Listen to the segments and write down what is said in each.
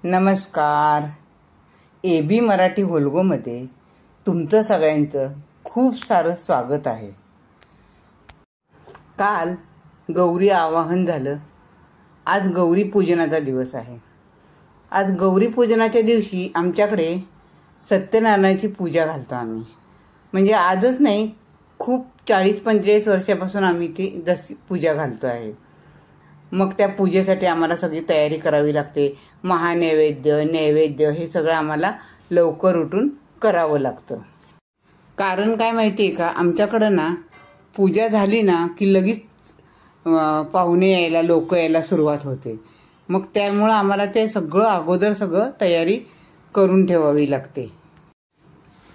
नमस्कार. AB मराठी होलगोमध्ये तुमचं सगळ्यांचं खूप सारं स्वागत आहे. काल गौरी आवाहन झालं. आज गौरी पूजनाचा दिवस आहे. आज गौरी पूजनाच्या दिवशी आमच्याकडे सत्यनारायणाची पूजा घालतो आम्ही. म्हणजे आजच नाही, खूप 40-45 वर्षापासून आम्ही ती पूजा घालतो आहे. मग त्या पूजेसाठी आम्हाला सगळी तयारी करावी लागते. महानैवेद्य, नैवेद्य हे सगळं आम्हाला लवकर उठून करावं लागतं. कारण काय माहिती आहे का, आमच्याकडं ना पूजा झाली ना की लगेच पाहुणे यायला, लोक यायला सुरुवात होते. मग त्यामुळं आम्हाला ते सगळं अगोदर तयारी करून ठेवावी लागते.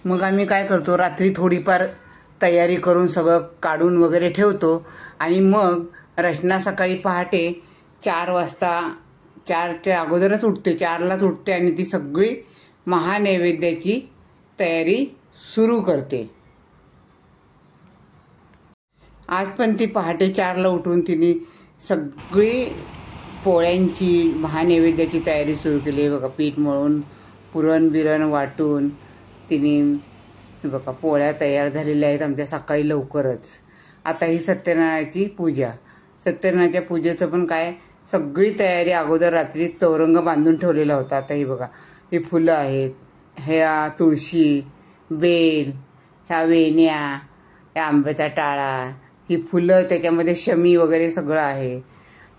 मग आम्ही काय करतो, रात्री थोडीफार तयारी करून सगळं काढून वगैरे ठेवतो आणि मग रचना सकाळी पहाटे 4 वाजता, 4च्या अगोदरच उठते, 4लाच उठते आणि ती सगळी महानैवेद्याची तयारी सुरू करते. आज पण ती पहाटे 4ला उठून तिने सगळी पोळ्यांची, महानैवेद्याची तयारी सुरू केली. बघा, पीठ मळून, पुरण वाटून तिने बघा पोळ्या तयार झालेल्या आहेत आमच्या सकाळी लवकरच. आता ही सत्यनारायणाची पूजा. सत्यनारायणाच्या पूजेचं पण काय, सगळी तयारी अगोदर रात्री चौरंग बांधून ठेवलेला होता. आता ही बघा, ही फुलं आहेत, ह्या तुळशी, बेल, ह्या वेण्या, ह्या आंब्याचा टाळा, ही फुलं, त्याच्यामध्ये शमी वगैरे सगळं आहे.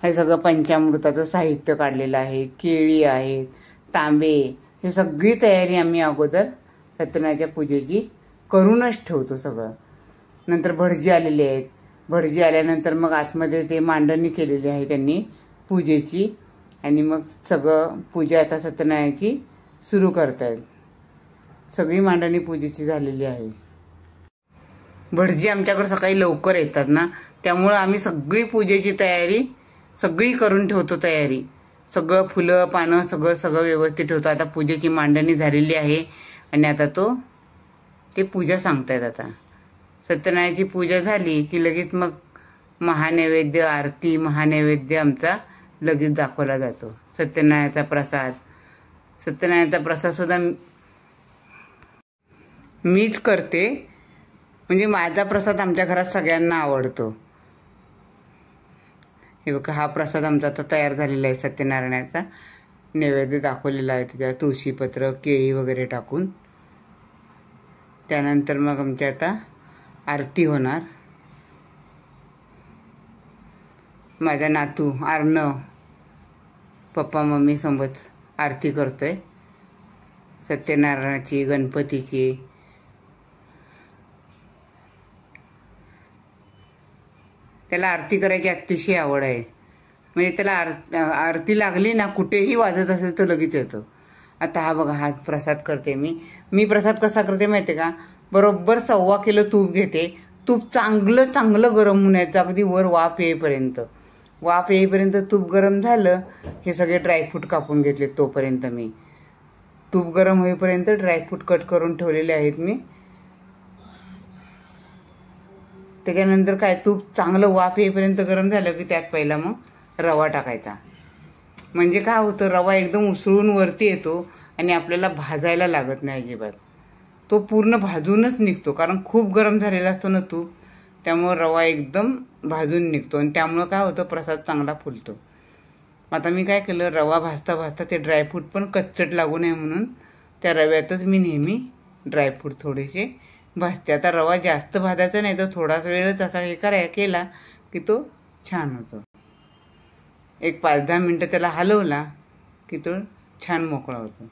हे सगळं पंचामृताचं साहित्य काढलेलं आहे. केळी आहेत, तांबे, हे सगळी तयारी आम्ही अगोदर सत्यनारायणाच्या पूजेची करूनच ठेवतो सगळं. नंतर भटजी आलेले आहेत. भटजी आल्यानंतर मग आतमध्ये ते मांडणी केलेली आहे त्यांनी पूजेची आणि मग सगळं पूजा आता सत्यनारायणाची सुरू करतायत. सगळी मांडणी पूजेची झालेली आहे. भटजी आमच्याकडे सकाळी लवकर येतात ना, त्यामुळं आम्ही सगळी पूजेची तयारी सगळी करून ठेवतो. तयारी सगळं, फुलं पानं सगळं व्यवस्थित ठेवतो. आता पूजेची मांडणी झालेली आहे आणि आता ते पूजा सांगतायत. आता सत्यनारायणाची पूजा झाली की लगेच मग महानैवेद्य, आरती, महानैवेद्य आमचा लगेच दाखवला जातो. सत्यनारायणाचा प्रसाद. सत्यनारायणाचा प्रसाद सुद्धा मीच करते. म्हणजे माझा प्रसाद आमच्या घरात सगळ्यांना आवडतो. हे बघा, हा प्रसाद आमचा आता तयार झालेला आहे. सत्यनारायणाचा नैवेद्य दाखवलेला आहे, त्याच्यावर तुळशीपत्र, केळी वगैरे टाकून. त्यानंतर मग आमच्या आता आरती होणार. माझा नातू अर्णव पप्पा मम्मी सोबत आरती करतोय सत्यनारायणाची, गणपतीची. त्याला आरती करायची अतिशय आवड आहे. म्हणजे त्याला आरती लागली ना, कुठेही वाजत असेल तो लगेच येतो. आता हा बघा, हा प्रसाद करते मी प्रसाद कसा करते माहिती आहे का, बरोबर 1.25 किलो तूप घेते. तूप चांगलं गरम होण्याचं, अगदी वर वाफ येईपर्यंत तूप गरम झालं. हे सगळे ड्रायफ्रूट कापून घेतले. तोपर्यंत मी तूप गरम होईपर्यंत ड्रायफ्रूट कट करून ठेवलेले आहेत मी. त्याच्यानंतर काय, तूप चांगलं वाफ येईपर्यंत गरम झालं की त्यात पहिला मग रवा टाकायचा. म्हणजे काय होतं, रवा एकदम उसळून वरती येतो आणि आपल्याला भाजायला लागत नाही अजिबात. तो पूर्ण भाजूनच निघतो, कारण खूप गरम झालेला असतो ना तूप, त्यामुळं रवा एकदम भाजून निघतो आणि त्यामुळं काय होतं, प्रसाद चांगला फुलतो. आता मी काय केलं, रवा भाजता ते ड्रायफ्रूट पण कच्चट लागू नये म्हणून त्या रव्यातच मी नेहमी ड्रायफ्रूट थोडेसे भाजते. आता रवा जास्त भाजायचा नाही, तर थोडासा वेळच असा केला की तो छान होतो. एक 5-10 मिनटं त्याला हलवला की तो छान मोकळा होतो.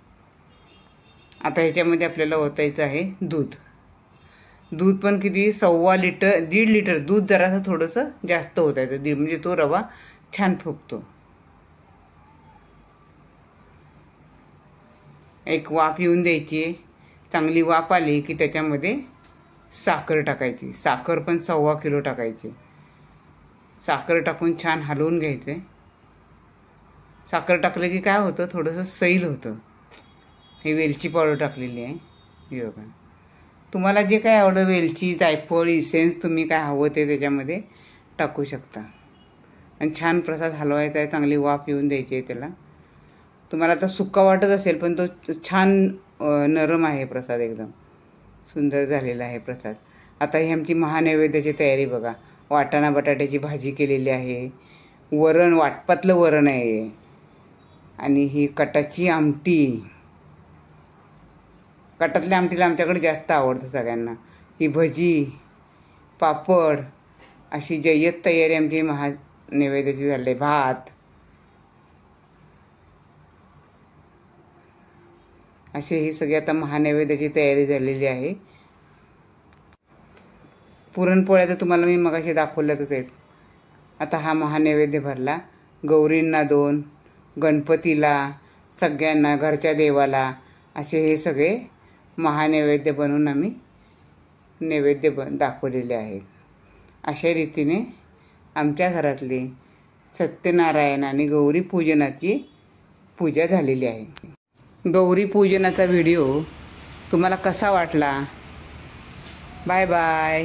आता ह्याच्यामध्ये आपल्याला ओतायचं आहे दूध पण किती, 1.25 लिटर, 1.5 लिटर दूध. जरासं थोडंसं जास्त ओतायचं, म्हणजे तो रवा छान फुगतो. एक वाफ येऊन द्यायची. चांगली वाफ आली की त्याच्यामध्ये साखर टाकायची. साखर पण 1.25 किलो टाकायची. साखर टाकून छान हलवून घ्यायचे. साखर टाकलं की काय होतं, थोडंसं सैल होतं. हे वेलची पावडर टाकलेली आहे. हे बघा, तुम्हाला जे काय आवडतं, वेलची, जायफळ, इसेन्स, तुम्ही काय हवं ते त्याच्यामध्ये टाकू शकता. आणि छान प्रसाद हलवायचा आहे. चांगली वाफ येऊन द्यायची आहे त्याला. तुम्हाला आता सुक्का वाटत असेल, पण तो छान नरम आहे प्रसाद, एकदम सुंदर झालेला आहे प्रसाद. आता ही आमची महानैवेद्याची तयारी बघा. वाटाणा बटाट्याची भाजी केलेली आहे, वरण वाटपातलं वरण आहे, आणि ही कटाची आमटी. कटातल्या आमटीला आमच्याकडे जास्त आवडतं सगळ्यांना. ही भजी, पापड, अशी जय्यत तयारी आमची महानैवेद्याची झाली. भात, असे ही सगळी आता महानैवेद्याची तयारी झालेली आहे. पुरणपोळ्या तर तुम्हाला मी मगाशी दाखवल्यातच आहेत. आता हा महानैवेद्य भरला. गौरींना 2, गणपतीला, सगळ्यांना, घरच्या देवाला, असे हे सगळे महानैवेद्य बनवून आम्ही नैवेद्य दाखवलेले आहेत. अशा रीतीने आमच्या घरातली सत्यनारायण आणि गौरी पूजनाची पूजा झालेली आहे. गौरी पूजनाचा व्हिडिओ तुम्हाला कसा वाटला? Bye bye.